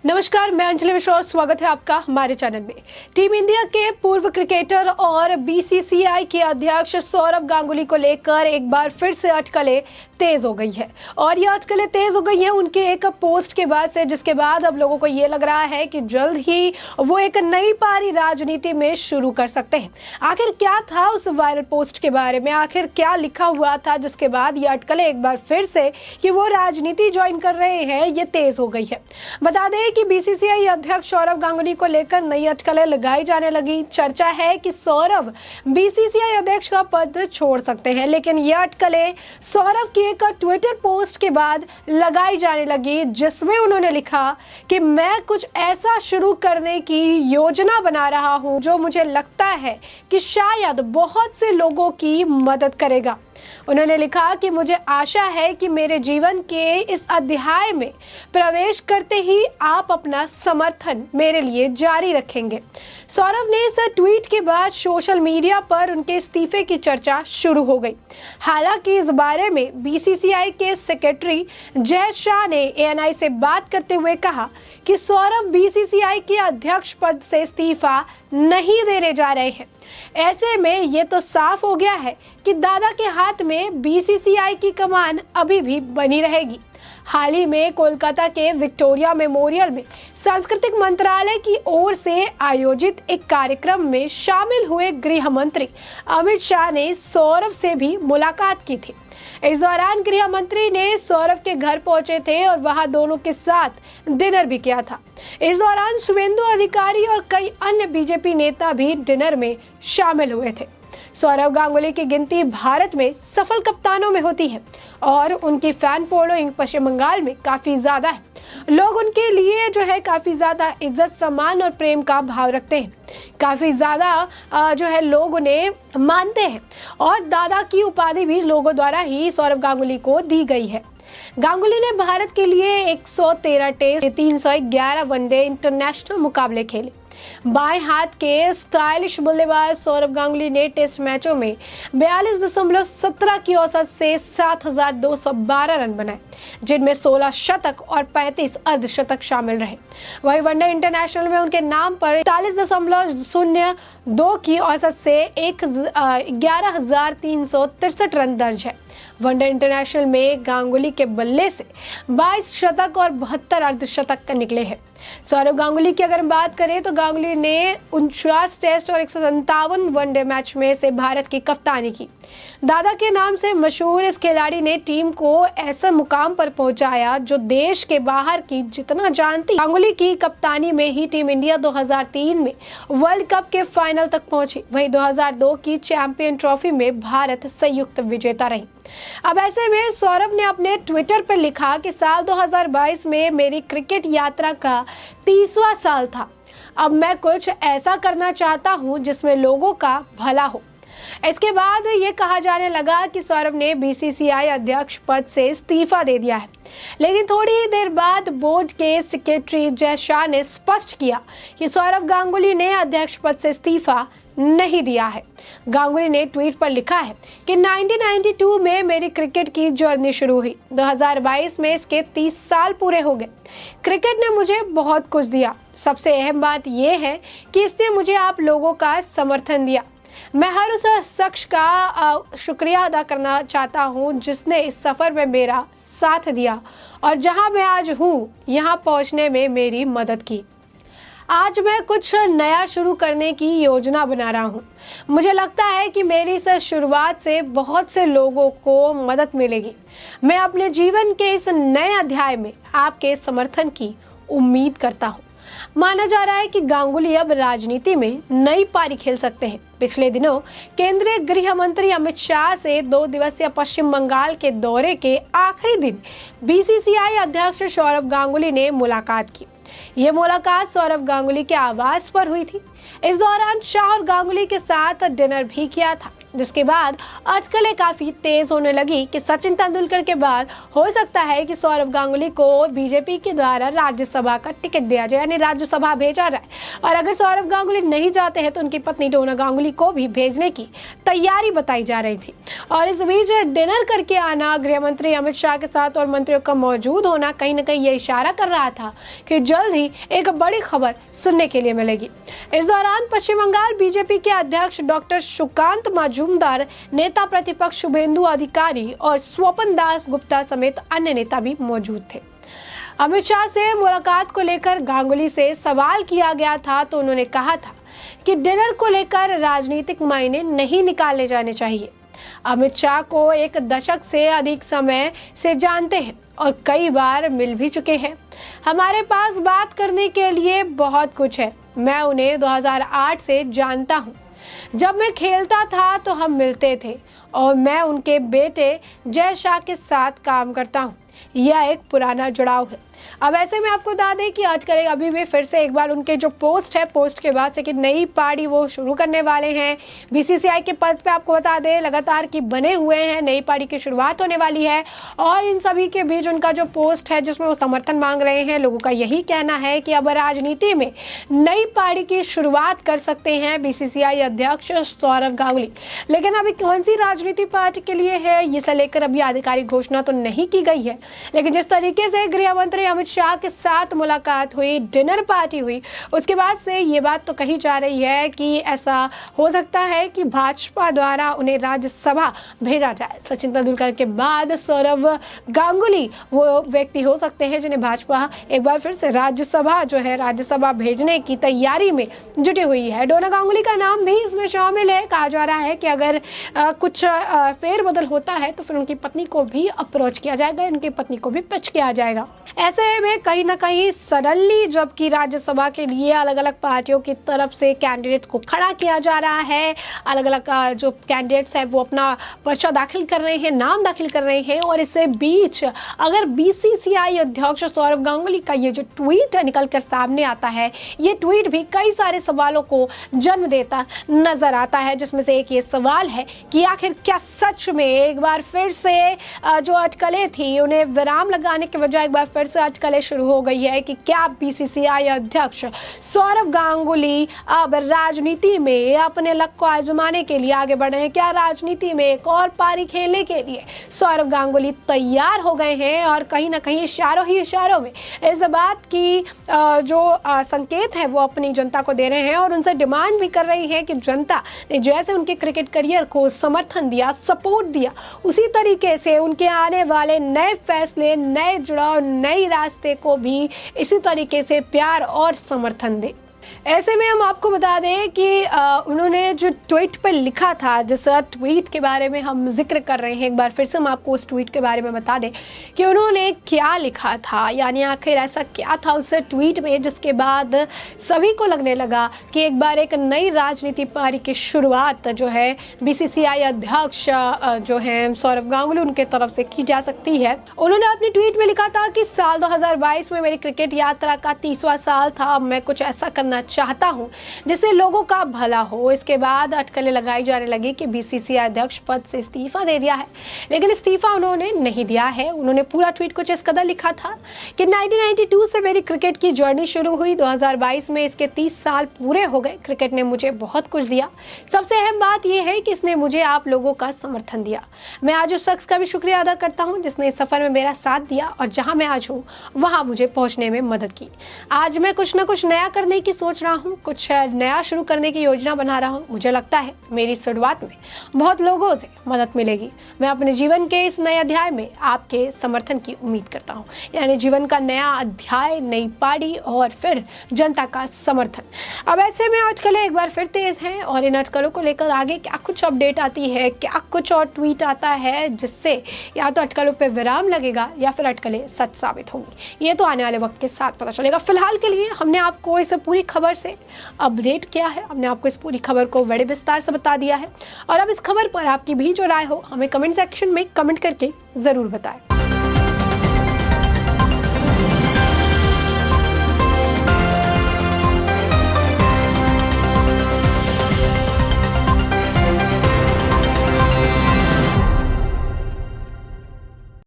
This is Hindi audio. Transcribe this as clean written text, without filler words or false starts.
नमस्कार, मैं अंजलि मिश्रा और स्वागत है आपका हमारे चैनल में। टीम इंडिया के पूर्व क्रिकेटर और बीसीसीआई के अध्यक्ष सौरव गांगुली को लेकर एक बार फिर से अटकलें तेज हो गई है और ये अटकलें तेज हो गई हैं उनके एक पोस्ट के बाद से, जिसके बाद अब लोगों को ये लग रहा है कि जल्द ही वो एक नई पारी राजनीति में शुरू कर सकते हैं। आखिर क्या था उस वायरल पोस्ट के बारे में, आखिर क्या लिखा हुआ था जिसके बाद ये अटकलें एक बार फिर से कि वो राजनीति ज्वाइन कर रहे हैं, ये तेज हो गई है। बता दें कि बीसीसीआई अध्यक्ष सौरव गांगुली को लेकर नई अटकलें लगाई जाने लगी। चर्चा है कि सौरव बीसीसीआई अध्यक्ष का पद छोड़ सकते हैं, लेकिन यह अटकलें सौरव की एक ट्विटर पोस्ट के बाद लगाई जाने लगी जिसमें उन्होंने लिखा कि मैं कुछ ऐसा शुरू करने की योजना बना रहा हूं जो मुझे लगता है कि शायद बहुत से लोगों की मदद करेगा। उन्होंने लिखा कि मुझे आशा है कि मेरे जीवन के इस अध्याय में प्रवेश करते ही आप अपना समर्थन मेरे लिए जारी रखेंगे। सौरव ने इस ट्वीट के बाद सोशल मीडिया पर उनके इस्तीफे की चर्चा शुरू हो गई। हालांकि इस बारे में बीसीसीआई के सेक्रेटरी जय शाह ने एएनआई से बात करते हुए कहा कि सौरव बीसीसीआई के अध्यक्ष पद से इस्तीफा नहीं देने जा रहे हैं। ऐसे में ये तो साफ हो गया है कि दादा के हाथ में बीसीसीआई की कमान अभी भी बनी रहेगी। हाल ही में कोलकाता के विक्टोरिया मेमोरियल में सांस्कृतिक मंत्रालय की ओर से आयोजित एक कार्यक्रम में शामिल हुए गृह मंत्री अमित शाह ने सौरव से भी मुलाकात की थी। इस दौरान गृह मंत्री ने सौरव के घर पहुंचे थे और वहां दोनों के साथ डिनर भी किया था। इस दौरान शुभेंदु अधिकारी और कई अन्य बीजेपी नेता भी डिनर में शामिल हुए थे। सौरव गांगुली की गिनती भारत में सफल कप्तानों में होती है और उनकी फैन फॉलोइंग पश्चिम बंगाल में काफी ज्यादा है। लोग उनके लिए जो है काफी ज्यादा इज्जत, सम्मान और प्रेम का भाव रखते हैं। काफी ज्यादा जो है लोग उन्हें मानते हैं और दादा की उपाधि भी लोगों द्वारा ही सौरव गांगुली को दी गई है। गांगुली ने भारत के लिए 113 टेस्ट, 311 वनडे इंटरनेशनल मुकाबले खेले। बाएं हाथ के स्टाइलिश बल्लेबाज सौरव गांगुली ने टेस्ट मैचों में 42.17 की औसत से 7,212 रन बनाए, जिनमें 16 शतक और 35 अर्धशतक शामिल रहे। वहीं वनडे इंटरनेशनल में उनके नाम पर 41.02 की औसत से 11,363 रन दर्ज है। वनडे इंटरनेशनल में गांगुली के बल्ले से 22 शतक और 72 अर्धशतक निकले हैं। सौरव गांगुली की अगर बात करें तो गांगुली ने 49 टेस्ट और 157 वनडे मैच में से भारत की कप्तानी की। दादा के नाम से मशहूर इस खिलाड़ी ने टीम को ऐसे मुकाम पर पहुंचाया जो देश के बाहर की जितना जानती। गांगुली की कप्तानी में ही टीम इंडिया 2003 में वर्ल्ड कप के फाइनल तक पहुंची। वहीं 2002 की चैंपियन ट्रॉफी में भारत संयुक्त विजेता रही। अब ऐसे में सौरव ने अपने ट्विटर पर लिखा कि साल 2022 में मेरी क्रिकेट यात्रा का 30वां साल था। अब मैं कुछ ऐसा करना चाहता हूं जिसमें लोगों का भला हो। इसके बाद ये कहा जाने लगा कि सौरव ने बीसीसीआई अध्यक्ष पद से इस्तीफा दे दिया है, लेकिन थोड़ी ही देर बाद बोर्ड के सेक्रेटरी जय शाह ने स्पष्ट किया कि सौरव गांगुली ने अध्यक्ष पद से इस्तीफा नहीं दिया है। गांगुली ने ट्वीट पर लिखा है कि 1992 में मेरी क्रिकेट की जर्नी शुरू हुई। 2022 में इसके 30 साल पूरे हो गए। क्रिकेट ने मुझे बहुत कुछ दिया। सबसे अहम बात यह है कि इसने मुझे आप लोगों का समर्थन दिया। मैं हर उस शख्स का शुक्रिया अदा करना चाहता हूं जिसने इस सफर में मेरा साथ दिया और जहां मैं आज हूं यहां पहुंचने में मेरी मदद की। आज मैं कुछ नया शुरू करने की योजना बना रहा हूं। मुझे लगता है कि मेरी इस शुरुआत से बहुत से लोगों को मदद मिलेगी। मैं अपने जीवन के इस नए अध्याय में आपके समर्थन की उम्मीद करता हूं। माना जा रहा है कि गांगुली अब राजनीति में नई पारी खेल सकते हैं। पिछले दिनों केंद्रीय गृह मंत्री अमित शाह से 2 दिवसीय पश्चिम बंगाल के दौरे के आखिरी दिन बीसीसीआई अध्यक्ष सौरव गांगुली ने मुलाकात की। ये मुलाकात सौरव गांगुली के आवास पर हुई थी। इस दौरान शाह और गांगुली के साथ डिनर भी किया था। जिसके बाद अटकलें काफी तेज होने लगी कि सचिन तेंदुलकर के बाद हो सकता है कि सौरव गांगुली को बीजेपी के द्वारा राज्यसभा का टिकट दिया जाए, यानी राज्यसभा भेजा जाए। और अगर सौरव गांगुली नहीं जाते हैं तो उनकी पत्नी डोना गांगुली को भी भेजने की तैयारी बताई जा रही थी। और इस बीच डिनर करके आना, गृह मंत्री अमित शाह के साथ और मंत्रियों का मौजूद होना कहीं न कहीं ये इशारा कर रहा था कि जल्द ही एक बड़ी खबर सुनने के लिए मिलेगी। इस दौरान पश्चिम बंगाल बीजेपी के अध्यक्ष डॉक्टर सुकांत मजूमदार, नेता प्रतिपक्ष शुभेंदु अधिकारी और स्वपन दास गुप्ता समेत अन्य नेता भी मौजूद थे। अमित शाह से मुलाकात को लेकर गांगुली से सवाल किया गया था तो उन्होंने कहा था कि डिनर को लेकर राजनीतिक मायने नहीं निकाले जाने चाहिए। अमित शाह को एक दशक से अधिक समय से जानते हैं और कई बार मिल भी चुके हैं। हमारे पास बात करने के लिए बहुत कुछ है। मैं उन्हें 2008 से जानता हूँ। जब मैं खेलता था तो हम मिलते थे और मैं उनके बेटे जय शाह के साथ काम करता हूँ। यह एक पुराना जुड़ाव है। अब ऐसे में आपको बता दें कि आजकल अभी भी फिर से एक बार उनके जो पोस्ट है, पोस्ट के बाद से कि नई पारी वो शुरू करने वाले हैं। बीसीसीआई के पद पे आपको बता दें लगातार की बने हुए हैं, नई पारी की शुरुआत होने वाली है और इन सभी के बीच उनका जो पोस्ट है जिसमें वो समर्थन मांग रहे हैं, लोगों का यही कहना है कि अब राजनीति में नई पारी की शुरुआत कर सकते हैं बीसीसीआई अध्यक्ष सौरव गांगुली। लेकिन अभी कौन सी राजनीति पार्टी के लिए है, इसे लेकर अभी आधिकारिक घोषणा तो नहीं की गई है। लेकिन जिस तरीके से गृह मंत्री अमित शाह के साथ मुलाकात हुई, डिनर पार्टी हुई, उसके बाद से ये बात तो कही जा रही है कि ऐसा हो सकता है कि भाजपा द्वारा उन्हें राज्यसभा भेजा जाए। सचिन तेंदुलकर के बाद सौरव गांगुली वो व्यक्ति हो सकते हैं जिन्हें भाजपा एक बार फिर से राज्यसभा भेजने की तैयारी में जुटी हुई है। डोना गांगुली का नाम भी इसमें शामिल है। कहा जा रहा है कि अगर कुछ फेरबदल होता है तो फिर उनकी पत्नी को भी अप्रोच किया जाएगा, उनकी पत्नी को भी पिच किया जाएगा। ऐसे में कहीं ना कहीं सडनली जबकि राज्यसभा के लिए अलग अलग पार्टियों की तरफ से कैंडिडेट्स को खड़ा किया जा रहा है, अलग अलग जो कैंडिडेट्स हैं वो अपना पर्चा दाखिल कर रहे हैं, नाम दाखिल कर रहे हैं। और इससे बीच अगर बीसीसीआई अध्यक्ष सौरव गांगुली का ये जो ट्वीट निकल कर सामने आता है, ये ट्वीट भी कई सारे सवालों को जन्म देता नजर आता है, जिसमें से एक ये सवाल है कि आखिर क्या सच में एक बार फिर से जो अटकलें थी उन्हें विराम लगाने के बजाय एक बार फिर से अटकलें शुरू हो गई है कि क्या बीसीसीआई अध्यक्ष सौरव गांगुली अब राजनीति में अपने लक को आजमाने के लिए आगे बढ़ रहे हैं? क्या राजनीति में एक और पारी खेलने के लिए सौरव गांगुली तैयार हो गए हैं? और कहीं ना कहीं इशारों ही इशारों में इस बात की जो संकेत है वो अपनी जनता को दे रहे हैं और उनसे डिमांड भी कर रही है कि जनता ने जैसे उनके क्रिकेट करियर को समर्थन दिया, सपोर्ट दिया, उसी तरीके से उनके आने वाले नए फैसले, नए जुड़ाव, नए रास्ते को भी इसी तरीके से प्यार और समर्थन दे। ऐसे में हम आपको बता दें कि उन्होंने जो ट्वीट पर लिखा था, जिस ट्वीट के बारे में हम जिक्र कर रहे हैं, एक बार फिर से हम आपको उस ट्वीट के बारे में बता दें कि उन्होंने क्या लिखा था, यानी आखिर ऐसा क्या था उस ट्वीट में जिसके बाद सभी को लगने लगा कि एक बार एक नई राजनीति पारी की शुरुआत जो है बीसीसीआई अध्यक्ष जो है सौरव गांगुली उनके तरफ से की जा सकती है। उन्होंने अपनी ट्वीट में लिखा था कि साल 2022 में मेरी क्रिकेट यात्रा का 30वां साल था। अब मैं कुछ ऐसा करना चाहता हूं जिससे लोगों का भला हो। इसके बाद अटकलें लगाई जाने लगी कि बीसीसीआई अध्यक्ष पद से इस्तीफा दे दिया है, लेकिन इस्तीफा उन्होंने नहीं दिया है। उन्होंने पूरा ट्वीट कुछ इस कदर लिखा था कि 1992 से मेरी क्रिकेट की जर्नी शुरू हुई, 2022 में इसके 30 साल पूरे हो गए। क्रिकेट ने मुझे बहुत कुछ दिया। सबसे अहम बात यह है कि इसने मुझे आप लोगों का समर्थन दिया। मैं आज उस शख्स का भी शुक्रिया अदा करता हूं जिसने इस सफर में मेरा साथ दिया और जहां मैं आज हूं वहां मुझे पहुंचने में मदद की। आज मैं कुछ ना कुछ नया करने की सोच रहा हूं, कुछ नया शुरू करने की योजना बना रहा हूं। मुझे लगता है मेरी शुरुआत में बहुत लोगों से मदद मिलेगी। मैं अपने जीवन के इस नए अध्याय में आपके समर्थन की उम्मीद करता हूं, यानी जीवन का नया अध्याय, नई पारी और फिर जनता का समर्थन। अब ऐसे में अटकलें एक बार फिर तेज हैं और इन अटकलों को लेकर आगे क्या कुछ अपडेट आती है, क्या कुछ और ट्वीट आता है जिससे या तो अटकलों पर विराम लगेगा या फिर अटकलें सच साबित होंगी, ये तो आने वाले वक्त के साथ पता चलेगा। फिलहाल के लिए हमने आपको इस पूरी खबर से अपडेट किया है, हमने आपको इस पूरी खबर को बड़े विस्तार से बता दिया है और अब इस खबर पर आपकी भी जो राय हो हमें कमेंट सेक्शन में कमेंट करके जरूर बताएं।